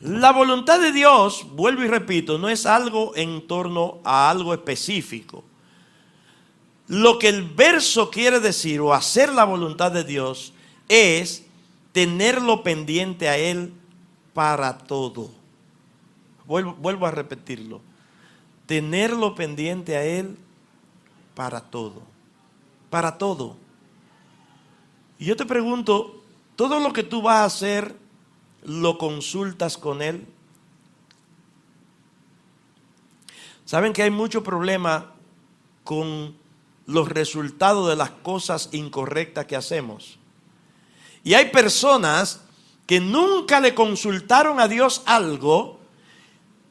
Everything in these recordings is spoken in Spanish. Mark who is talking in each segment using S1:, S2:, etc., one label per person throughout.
S1: La voluntad de Dios, vuelvo y repito, no es algo en torno a algo específico. Lo que el verso quiere decir, o hacer la voluntad de Dios, es tenerlo pendiente a Él para todo. Vuelvo a repetirlo. Tenerlo pendiente a Él para todo. Para todo. Y yo te pregunto, ¿todo lo que tú vas a hacer lo consultas con Él? ¿Saben que hay mucho problema con los resultados de las cosas incorrectas que hacemos? Y hay personas que nunca le consultaron a Dios algo,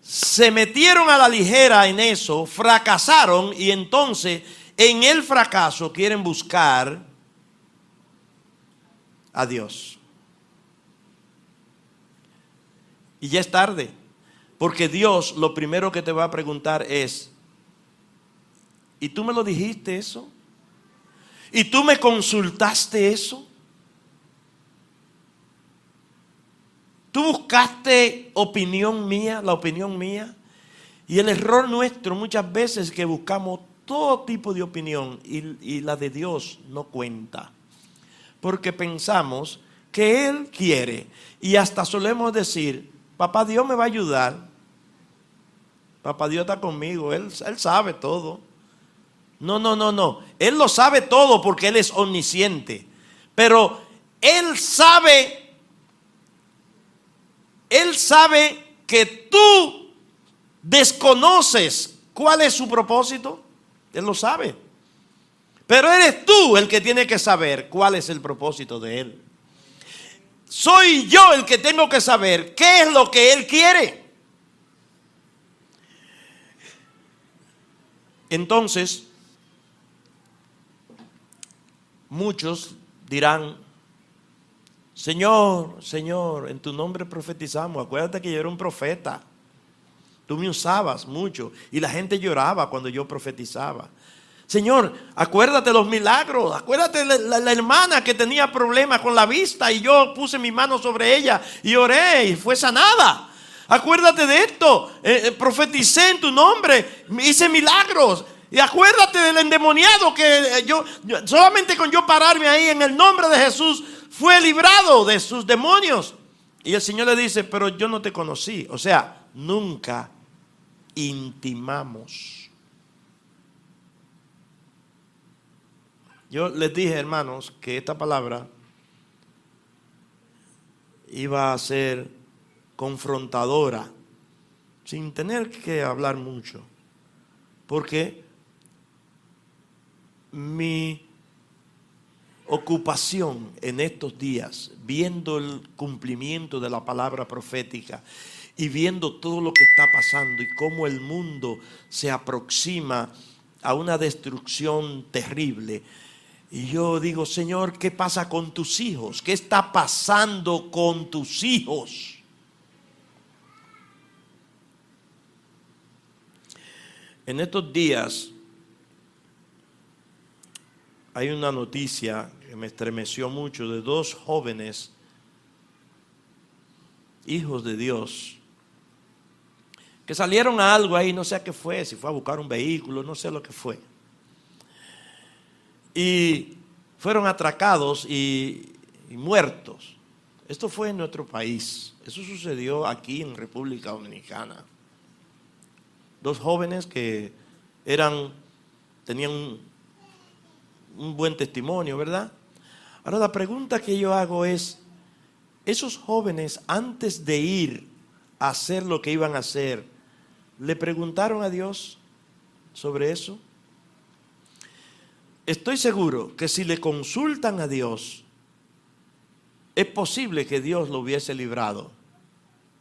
S1: se metieron a la ligera en eso, fracasaron y entonces en el fracaso quieren buscar a Dios. Y ya es tarde, porque Dios lo primero que te va a preguntar es: ¿y tú me lo dijiste eso? ¿Y tú me consultaste eso? ¿Tú buscaste opinión mía, la opinión mía? Y el error nuestro muchas veces es que buscamos todo tipo de opinión y la de Dios no cuenta. Porque pensamos que Él quiere y hasta solemos decir: papá Dios me va a ayudar. Papá Dios está conmigo, Él sabe todo. No. Él lo sabe todo porque Él es omnisciente. Pero Él sabe que tú desconoces cuál es su propósito. Él lo sabe. Pero eres tú el que tiene que saber cuál es el propósito de Él. Soy yo el que tengo que saber qué es lo que Él quiere. Entonces, muchos dirán: Señor, en tu nombre profetizamos. Acuérdate que yo era un profeta. Tú me usabas mucho y la gente lloraba cuando yo profetizaba. Señor, acuérdate los milagros. Acuérdate la hermana que tenía problemas con la vista y yo puse mi mano sobre ella y oré y fue sanada. Acuérdate de esto. Profeticé en tu nombre, hice milagros. Y acuérdate del endemoniado que yo solamente con yo pararme ahí en el nombre de Jesús fue librado de sus demonios. Y el Señor le dice: pero yo no te conocí. O sea, nunca intimamos. Yo les dije, hermanos, que esta palabra iba a ser confrontadora, sin tener que hablar mucho, porque mi ocupación en estos días, viendo el cumplimiento de la palabra profética y viendo todo lo que está pasando y cómo el mundo se aproxima a una destrucción terrible, y yo digo: Señor, ¿qué pasa con tus hijos? ¿Qué está pasando con tus hijos? En estos días hay una noticia que me estremeció mucho de dos jóvenes, hijos de Dios, que salieron a algo ahí, no sé a qué fue, si fue a buscar un vehículo, no sé lo que fue. Y fueron atracados y muertos. Esto fue en nuestro país. Eso sucedió aquí en República Dominicana. Dos jóvenes que tenían un buen testimonio, ¿verdad? Ahora la pregunta que yo hago es: esos jóvenes, antes de ir a hacer lo que iban a hacer, ¿le preguntaron a Dios sobre eso? Estoy seguro que si le consultan a Dios, es posible que Dios lo hubiese librado.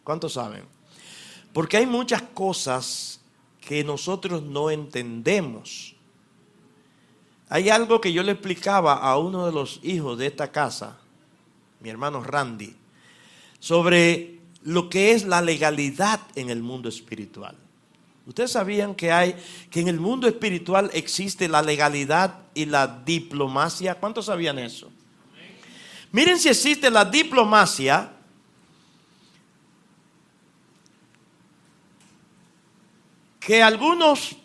S1: ¿Cuántos saben? Porque hay muchas cosas que nosotros no entendemos. Hay algo que yo le explicaba a uno de los hijos de esta casa, mi hermano Randy, sobre lo que es la legalidad en el mundo espiritual. ¿Ustedes sabían que en el mundo espiritual existe la legalidad y la diplomacia? ¿Cuántos sabían eso? Miren, si existe la diplomacia, que algunos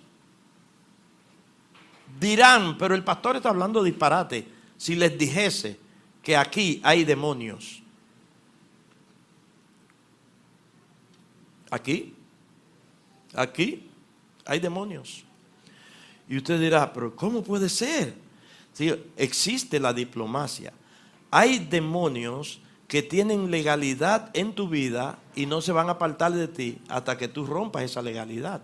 S1: dirán, pero el pastor está hablando disparate, si les dijese que aquí hay demonios. Aquí hay demonios. Y usted dirá, pero ¿cómo puede ser? Sí, existe la diplomacia. Hay demonios que tienen legalidad en tu vida y no se van a apartar de ti hasta que tú rompas esa legalidad.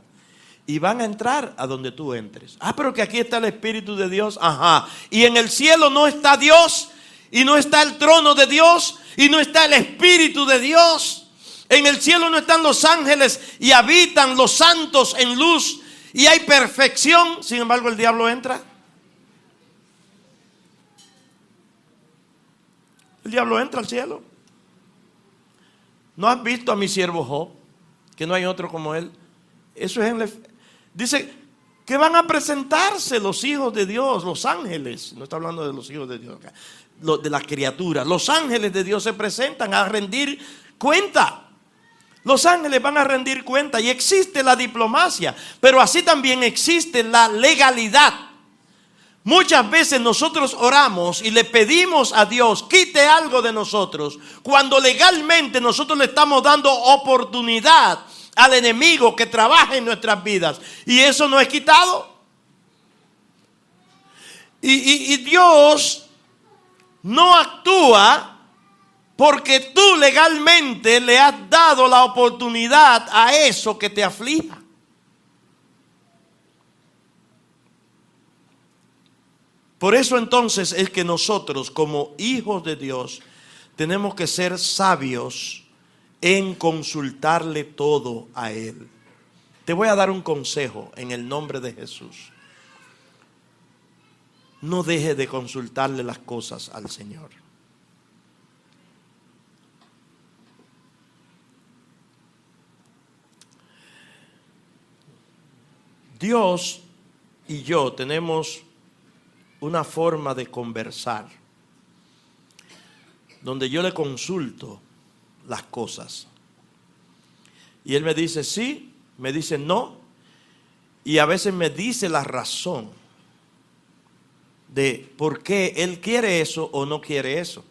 S1: Y van a entrar a donde tú entres. Pero que aquí está el Espíritu de Dios. Ajá. Y en el cielo no está Dios, y no está el trono de Dios, y no está el Espíritu de Dios. En el cielo no están los ángeles y habitan los santos en luz. Y hay perfección. Sin embargo, el diablo entra. El diablo entra al cielo. ¿No has visto a mi siervo Job? Que no hay otro como él. Eso es dice que van a presentarse los hijos de Dios, los ángeles. No está hablando de los hijos de Dios acá, de las criaturas. Los ángeles de Dios se presentan a rendir cuenta. Los ángeles van a rendir cuenta y existe la diplomacia, pero así también existe la legalidad. Muchas veces nosotros oramos y le pedimos a Dios, quite algo de nosotros, cuando legalmente nosotros le estamos dando oportunidad al enemigo que trabaja en nuestras vidas. Y eso no es quitado. Y Dios no actúa porque tú legalmente le has dado la oportunidad a eso que te aflija. Por eso entonces es que nosotros como hijos de Dios tenemos que ser sabios en consultarle todo a Él. Te voy a dar un consejo en el nombre de Jesús. No deje de consultarle las cosas al Señor. Dios y yo tenemos una forma de conversar donde yo le consulto las cosas y Él me dice sí, me dice no, y a veces me dice la razón de por qué Él quiere eso o no quiere eso.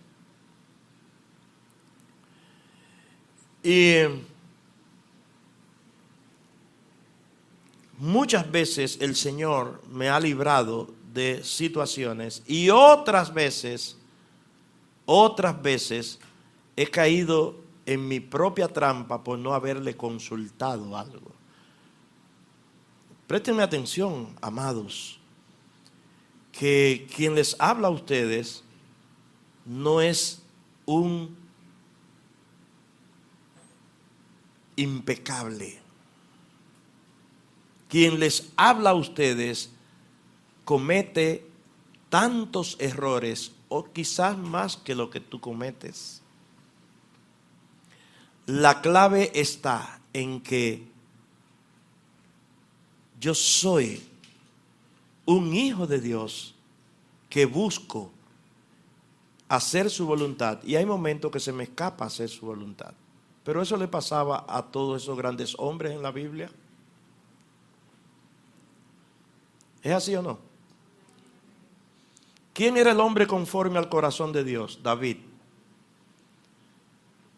S1: Y muchas veces el Señor me ha librado de situaciones y otras veces he caído en mi propia trampa por no haberle consultado algo. Préstenme atención, amados, que quien les habla a ustedes no es un impecable. Quien les habla a ustedes comete tantos errores o quizás más que lo que tú cometes. La clave está en que yo soy un hijo de Dios que busco hacer su voluntad y hay momentos que se me escapa hacer su voluntad. Pero eso le pasaba a todos esos grandes hombres en la Biblia. ¿Es así o no? ¿Quién era el hombre conforme al corazón de Dios? David.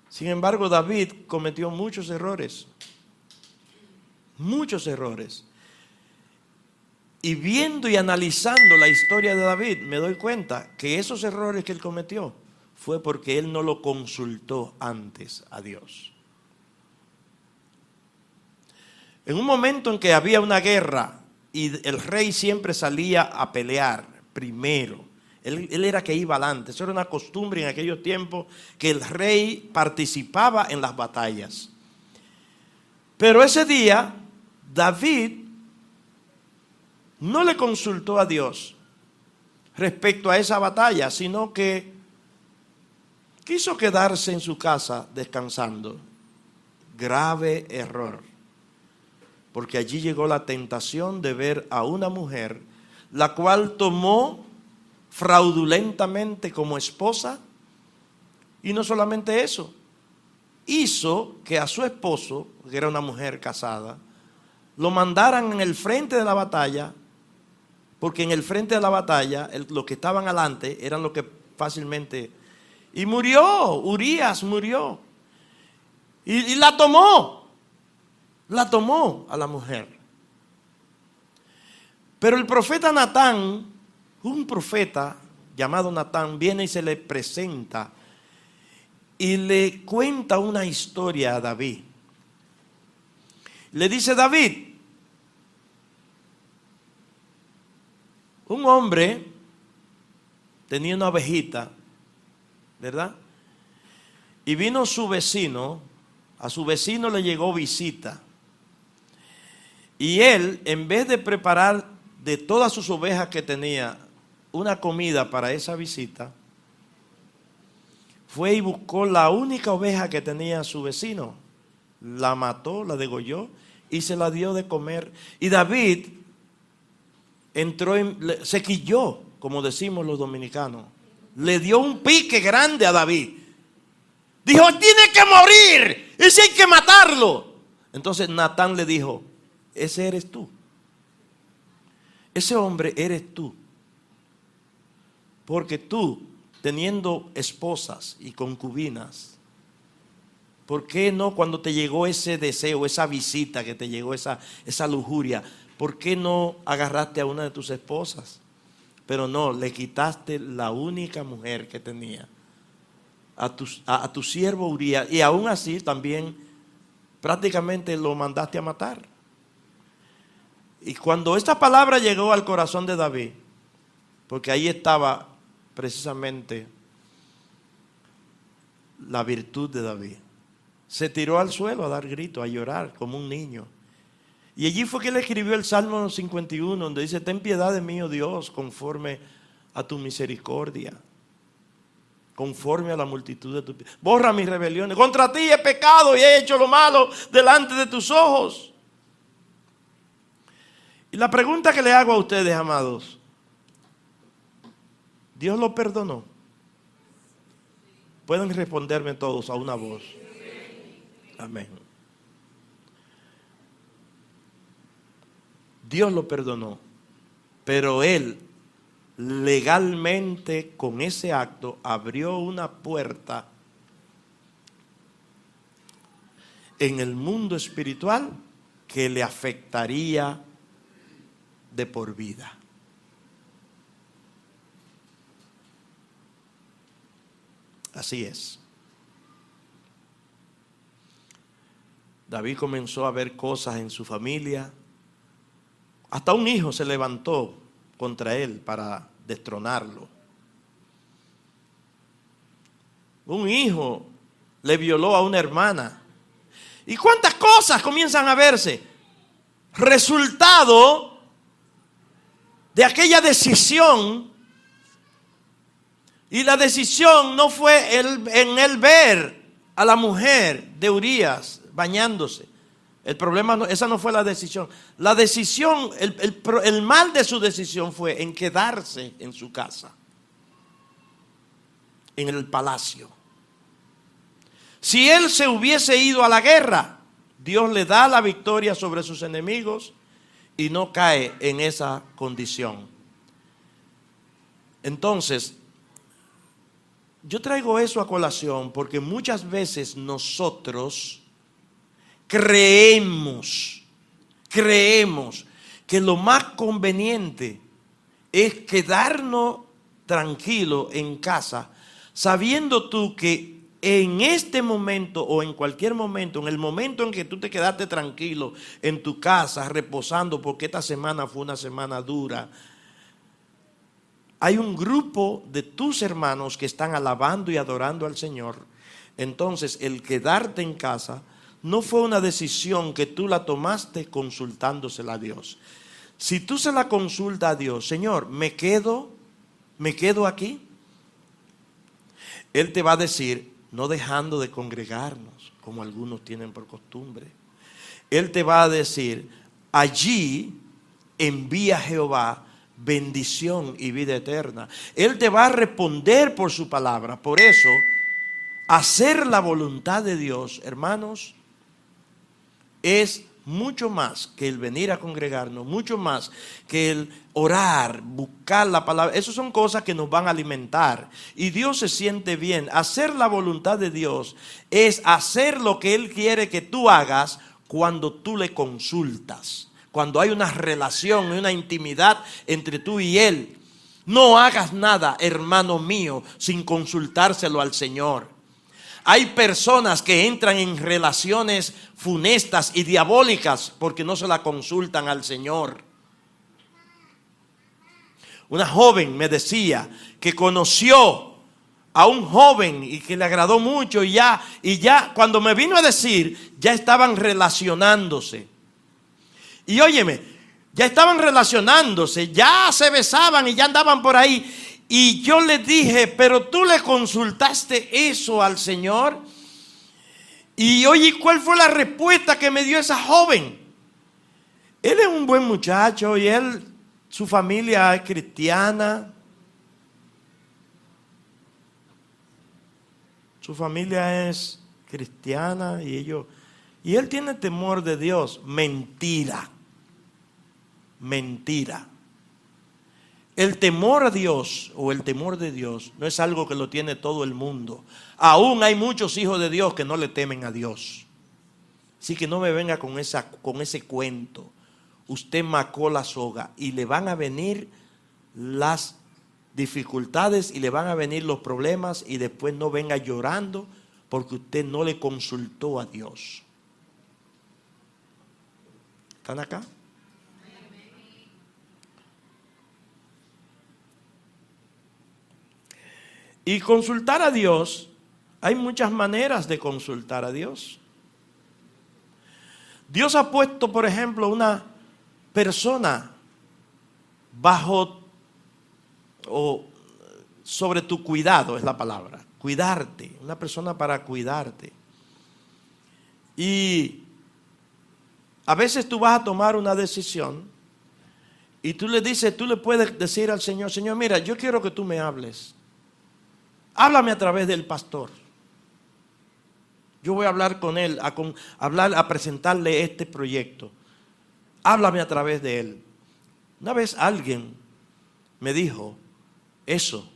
S1: Sin embargo, David cometió muchos errores. Muchos errores. Y viendo y analizando la historia de David, me doy cuenta que esos errores que él cometió fue porque él no lo consultó antes a Dios. En un momento en que había una guerra y el rey siempre salía a pelear primero. Él era que iba adelante. Eso era una costumbre en aquellos tiempos que el rey participaba en las batallas. Pero ese día David no le consultó a Dios respecto a esa batalla, sino que quiso quedarse en su casa descansando. Grave error. Porque allí llegó la tentación de ver a una mujer, la cual tomó fraudulentamente como esposa, y no solamente eso, hizo que a su esposo, que era una mujer casada, lo mandaran en el frente de la batalla, porque en el frente de la batalla los que estaban adelante eran los que fácilmente... Y murió, Urías murió. Y la tomó a la mujer. Pero el profeta Natán, un profeta llamado Natán, viene y se le presenta y le cuenta una historia a David. Le dice: David, un hombre tenía una ovejita, ¿verdad? Y vino su vecino, a su vecino le llegó visita. Y él, en vez de preparar de todas sus ovejas que tenía una comida para esa visita, fue y buscó la única oveja que tenía su vecino, la mató, la degolló y se la dio de comer. Y David entró, se quilló, como decimos los dominicanos, le dio un pique grande a David. Dijo: tiene que morir, ese hay que matarlo. Entonces Natán le dijo: ese eres tú, ese hombre eres tú, porque tú, teniendo esposas y concubinas, ¿por qué no, cuando te llegó ese deseo, esa visita que te llegó, esa lujuria, por qué no agarraste a una de tus esposas? Pero no, le quitaste la única mujer que tenía, a tu siervo Urías, y aún así también prácticamente lo mandaste a matar. Y cuando esta palabra llegó al corazón de David, porque ahí estaba precisamente la virtud de David, se tiró al suelo a dar gritos, a llorar como un niño. Y allí fue que él escribió el Salmo 51, donde dice: ten piedad de mí, oh Dios, conforme a tu misericordia, conforme a la multitud de tu... Borra mis rebeliones. Contra ti he pecado y he hecho lo malo delante de tus ojos. Y la pregunta que le hago a ustedes, amados: ¿Dios lo perdonó? Pueden responderme todos a una voz. Amén. Dios lo perdonó, pero él legalmente con ese acto abrió una puerta en el mundo espiritual que le afectaría de por vida. Así es. David comenzó a ver cosas en su familia. Hasta un hijo se levantó contra él para destronarlo. Un hijo le violó a una hermana. ¿Y cuántas cosas comienzan a verse? Resultado de aquella decisión. Y la decisión no fue en él ver a la mujer de Urías bañándose. El problema, esa no fue la decisión. La decisión, el mal de su decisión fue en quedarse en su casa, en el palacio. Si él se hubiese ido a la guerra, Dios le da la victoria sobre sus enemigos y no cae en esa condición. Entonces, yo traigo eso a colación porque muchas veces nosotros creemos que lo más conveniente es quedarnos tranquilos en casa, sabiendo tú que en este momento o en cualquier momento, en el momento en que tú te quedaste tranquilo en tu casa, reposando, porque esta semana fue una semana dura, hay un grupo de tus hermanos que están alabando y adorando al Señor. Entonces, el quedarte en casa no fue una decisión que tú la tomaste consultándosela a Dios. Si tú se la consultas a Dios: Señor, me quedo aquí, Él te va a decir, no dejando de congregarnos, como algunos tienen por costumbre. Él te va a decir: allí envía Jehová bendición y vida eterna. Él te va a responder por su palabra. Por eso, hacer la voluntad de Dios, hermanos, es mucho más que el venir a congregarnos, mucho más que el orar, buscar la palabra. Esas son cosas que nos van a alimentar. Y Dios se siente bien. Hacer la voluntad de Dios es hacer lo que Él quiere que tú hagas cuando tú le consultas. Cuando hay una relación, una intimidad entre tú y Él. No hagas nada, hermano mío, sin consultárselo al Señor. Hay personas que entran en relaciones funestas y diabólicas porque no se la consultan al Señor. Una joven me decía que conoció a un joven y que le agradó mucho y ya cuando me vino a decir, ya estaban relacionándose. Y óyeme, ya estaban relacionándose, ya se besaban y ya andaban por ahí. Y yo le dije, pero tú le consultaste eso al Señor. Y oye, ¿cuál fue la respuesta que me dio esa joven? Él es un buen muchacho y su familia es cristiana. Su familia es cristiana y él tiene temor de Dios. Mentira. Mentira. El temor a Dios o el temor de Dios no es algo que lo tiene todo el mundo. Aún hay muchos hijos de Dios que no le temen a Dios. Así que no me venga con ese cuento. Usted macó la soga y le van a venir las dificultades y le van a venir los problemas y después no venga llorando porque usted no le consultó a Dios. ¿Están acá? Y consultar a Dios, hay muchas maneras de consultar a Dios. Dios ha puesto, por ejemplo, una persona bajo o sobre tu cuidado, es la palabra. Cuidarte, una persona para cuidarte. Y a veces tú vas a tomar una decisión y tú le puedes decir al Señor, Señor, mira, yo quiero que tú me hables. Háblame a través del pastor. Yo voy a hablar con él, a presentarle este proyecto. Háblame a través de él. Una vez alguien me dijo eso.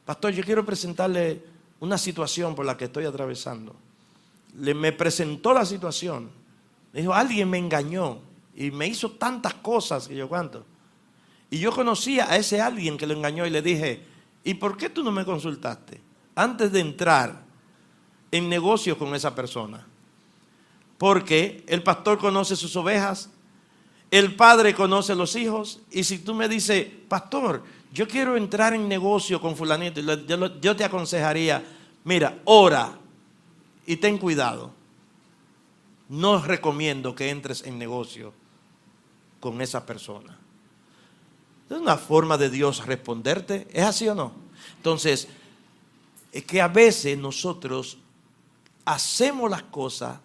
S1: Pastor, yo quiero presentarle una situación por la que estoy atravesando. Me presentó la situación. Me dijo, alguien me engañó y me hizo tantas cosas que yo cuánto. Y yo conocía a ese alguien que lo engañó y le dije, ¿y por qué tú no me consultaste antes de entrar en negocio con esa persona? Porque el pastor conoce sus ovejas, el padre conoce los hijos, y si tú me dices, pastor, yo quiero entrar en negocio con fulanito, yo te aconsejaría, mira, ora y ten cuidado. No recomiendo que entres en negocio con esa persona. Es una forma de Dios responderte. ¿Es así o no? Entonces, es que a veces nosotros hacemos las cosas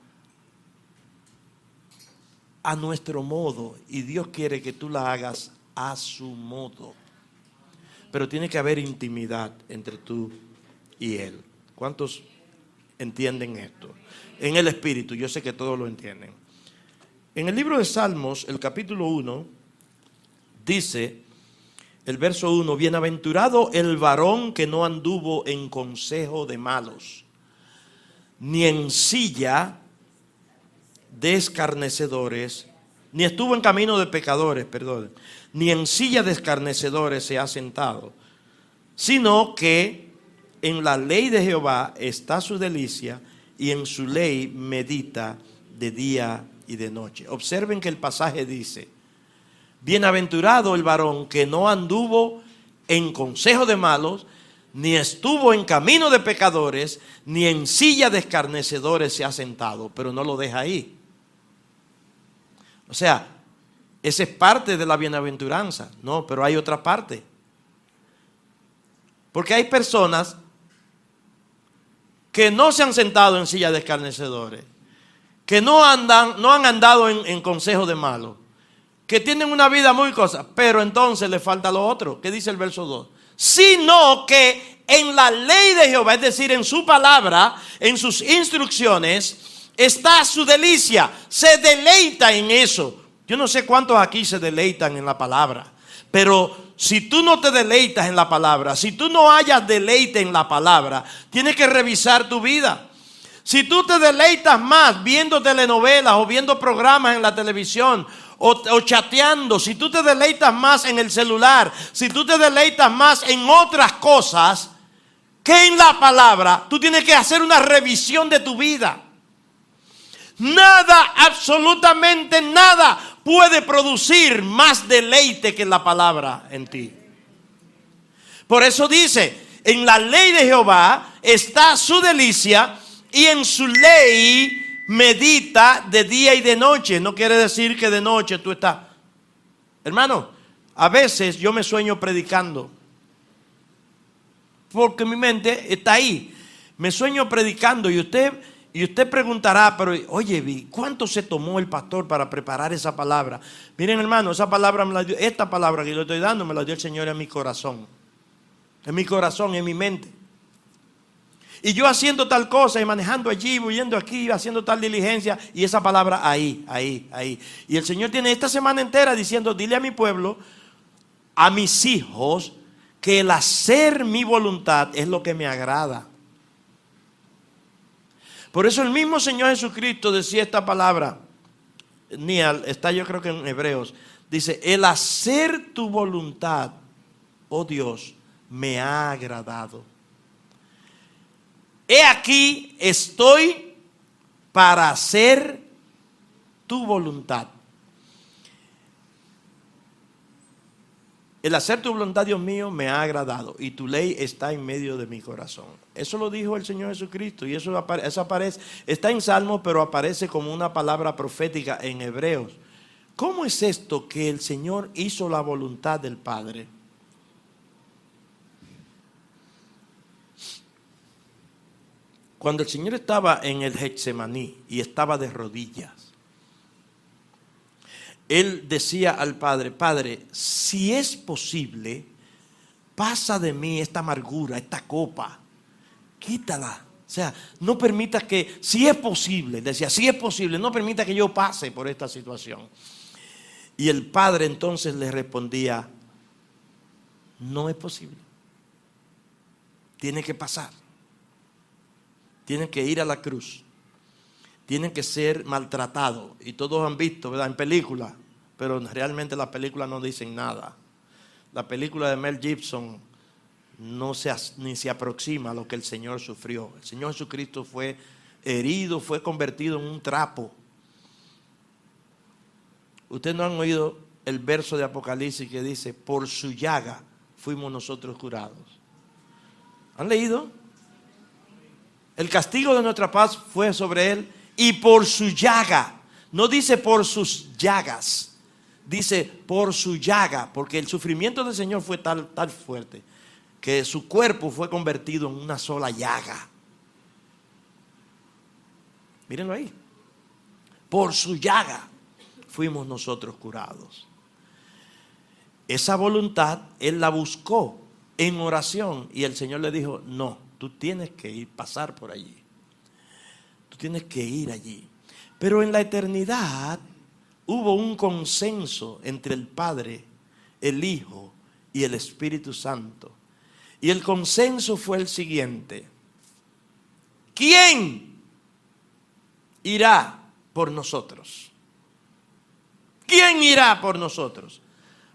S1: a nuestro modo y Dios quiere que tú las hagas a su modo. Pero tiene que haber intimidad entre tú y Él. ¿Cuántos entienden esto? En el Espíritu, yo sé que todos lo entienden. En el libro de Salmos, el capítulo 1, dice, el verso 1, bienaventurado el varón que no anduvo en consejo de malos, ni en silla de escarnecedores, ni estuvo en camino de pecadores, perdón, ni en silla de escarnecedores se ha sentado, sino que en la ley de Jehová está su delicia y en su ley medita de día y de noche. Observen que el pasaje dice, bienaventurado el varón que no anduvo en consejo de malos, ni estuvo en camino de pecadores, ni en silla de escarnecedores se ha sentado, pero no lo deja ahí. O sea, esa es parte de la bienaventuranza, no, pero hay otra parte. Porque hay personas que no se han sentado en silla de escarnecedores, que no han andado en consejo de malos, que tienen una vida muy cosa, pero entonces le falta lo otro. ¿Qué dice el verso 2? Sino que en la ley de Jehová, es decir, en su palabra, en sus instrucciones, está su delicia. Se deleita en eso. Yo no sé cuántos aquí se deleitan en la palabra, pero si tú no te deleitas en la palabra, si tú no hayas deleite en la palabra, tienes que revisar tu vida. Si tú te deleitas más viendo telenovelas o viendo programas en la televisión o chateando, si tú te deleitas más en el celular, si tú te deleitas más en otras cosas que en la palabra, tú tienes que hacer una revisión de tu vida. Nada, absolutamente nada puede producir más deleite que la palabra en ti. Por eso dice, en la ley de Jehová está su delicia y en su ley medita de día y de noche. No quiere decir que de noche tú estás. Hermano, a veces yo me sueño predicando, porque mi mente está ahí. Me sueño predicando y usted preguntará, pero oye, ¿cuánto se tomó el pastor para preparar esa palabra? Miren, hermano, esa palabra me la dio, esta palabra que yo estoy dando me la dio el Señor en mi corazón. En mi corazón, en mi mente. Y yo haciendo tal cosa y manejando allí, huyendo aquí, haciendo tal diligencia, y esa palabra ahí. Y el Señor tiene esta semana entera diciendo, dile a mi pueblo, a mis hijos, que el hacer mi voluntad es lo que me agrada. Por eso el mismo Señor Jesucristo decía esta palabra, está yo creo que en Hebreos, dice, el hacer tu voluntad, oh Dios, me ha agradado. He aquí, estoy para hacer tu voluntad. El hacer tu voluntad, Dios mío, me ha agradado y tu ley está en medio de mi corazón. Eso lo dijo el Señor Jesucristo y eso aparece, está en Salmo, pero aparece como una palabra profética en Hebreos. ¿Cómo es esto que el Señor hizo la voluntad del Padre? Cuando el Señor estaba en el Getsemaní y estaba de rodillas, Él decía al Padre, Padre, si es posible, pasa de mí esta amargura, esta copa, quítala. O sea, no permita que, si es posible, decía, si es posible, no permita que yo pase por esta situación. Y el Padre entonces le respondía, no es posible. Tiene que pasar. Tienen que ir a la cruz. Tienen que ser maltratados. Y todos han visto, ¿verdad?, en películas, pero realmente las películas no dicen nada. La película de Mel Gibson ni se aproxima a lo que el Señor sufrió. El Señor Jesucristo fue herido, fue convertido en un trapo. Ustedes no han oído el verso de Apocalipsis que dice, por su llaga fuimos nosotros curados. ¿Han leído? El castigo de nuestra paz fue sobre él y por su llaga. No dice por sus llagas, dice por su llaga, porque el sufrimiento del Señor fue tal fuerte que su cuerpo fue convertido en una sola llaga. Mírenlo ahí. Por su llaga fuimos nosotros curados. Esa voluntad él la buscó en oración y el Señor le dijo, no. Tú tienes que pasar por allí. Tú tienes que ir allí. Pero en la eternidad hubo un consenso entre el Padre, el Hijo y el Espíritu Santo. Y el consenso fue el siguiente. ¿Quién irá por nosotros? ¿Quién irá por nosotros?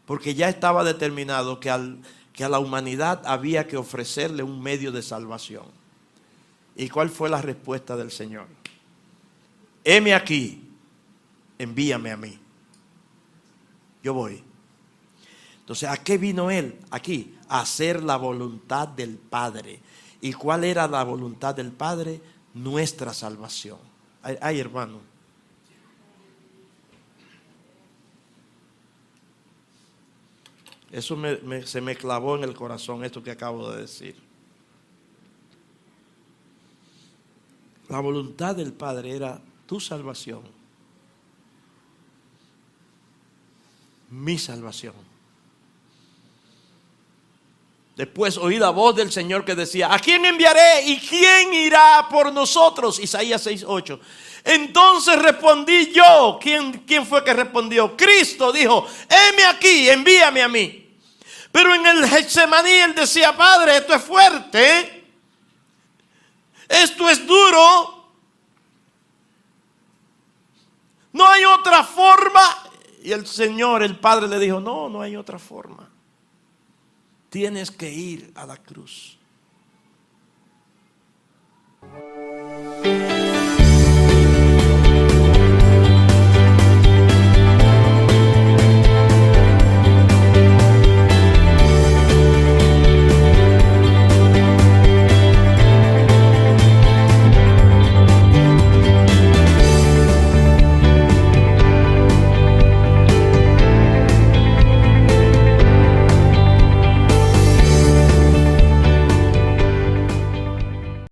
S1: Porque ya estaba determinado que a la humanidad había que ofrecerle un medio de salvación. ¿Y cuál fue la respuesta del Señor? Heme aquí, envíame a mí. Yo voy. Entonces, ¿a qué vino Él? Aquí, a hacer la voluntad del Padre. ¿Y cuál era la voluntad del Padre? Nuestra salvación. Ay, hermano. Eso se me clavó en el corazón, esto que acabo de decir. La voluntad del Padre era tu salvación, mi salvación. Después oí la voz del Señor que decía: ¿a quién enviaré y quién irá por nosotros? Isaías 6:8. Entonces respondí yo. ¿Quién fue que respondió? Cristo dijo: heme aquí, envíame a mí. Pero en el Getsemaní él decía: Padre, esto es fuerte, esto es duro, no hay otra forma. Y el Señor, el Padre, le dijo: no hay otra forma. Tienes que ir a la cruz.